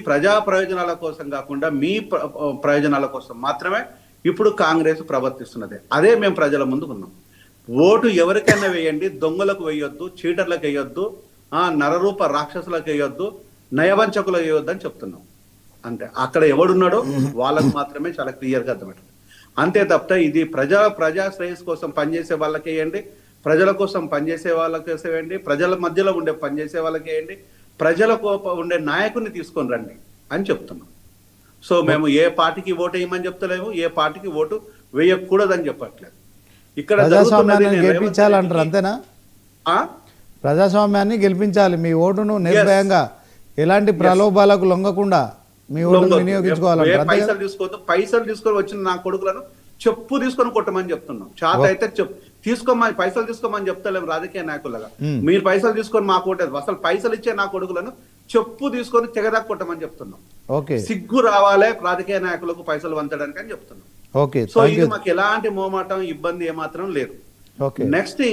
ప్రజా ప్రయోజనాల కోసం కాకుండా మీ ప్రయోజనాల కోసం మాత్రమే ఇప్పుడు కాంగ్రెస్ ప్రవర్తిస్తున్నది. అదే మేము ప్రజల ముందుకు ఉన్నాం. ఓటు ఎవరికైనా వేయండి, దొంగలకు వేయొద్దు, చీటర్లకు వేయొద్దు, నరరూప రాక్షసులకు వేయొద్దు, నయవంచకులకు వేయొద్దు అని చెప్తున్నాం. అంతే. అక్కడ ఎవడున్నాడో వాళ్ళకు మాత్రమే చాలా క్లియర్గా అర్థమవుతుంది. అంతే తప్ప ఇది ప్రజా శ్రేయస్ కోసం పనిచేసే వాళ్ళకి వేయండి, ప్రజల కోసం పనిచేసే వాళ్ళకి వేసేయండి, ప్రజల మధ్యలో ఉండే పనిచేసే వాళ్ళకి వేయండి, ప్రజలకు ఉండే నాయకుడిని తీసుకొని రండి అని చెప్తున్నాం. సో మేము ఏ పార్టీకి ఓటు వేయమని చెప్తలేము, ఏ పార్టీకి ఓటు వేయకూడదని చెప్పట్లేదు. ఇక్కడ ప్రజాస్వామ్యాన్ని గెలిపించాలంటారు, అంతేనా? ప్రజాస్వామ్యాన్ని గెలిపించాలి, మీ ఓటును నిర్భయంగా ఎలాంటి ప్రలోభాలకు లొంగకుండా మీ ఓటును వినియోగించుకోవాలంటారు. పైసలు తీసుకొని వచ్చిన నా కొడుకులను చెప్పు తీసుకొని కొట్టమని చెప్తున్నాం. చేత అయితే తీసుకోమని, పైసలు తీసుకోమని చెప్తలేము రాజకీయ నాయకులుగా. మీరు పైసలు తీసుకొని మా కోటేది, అసలు పైసలు ఇచ్చే నా కొడుకులను చెప్పు తీసుకొని తెగదాకా కొట్టమని చెప్తున్నాం. సిగ్గు రావాలే రాజకీయ నాయకులకు పైసలు వంచడానికి అని చెప్తున్నాం. సో ఇది మాకు ఎలాంటి మోమాటం, ఇబ్బంది ఏమాత్రం లేదు. నెక్స్ట్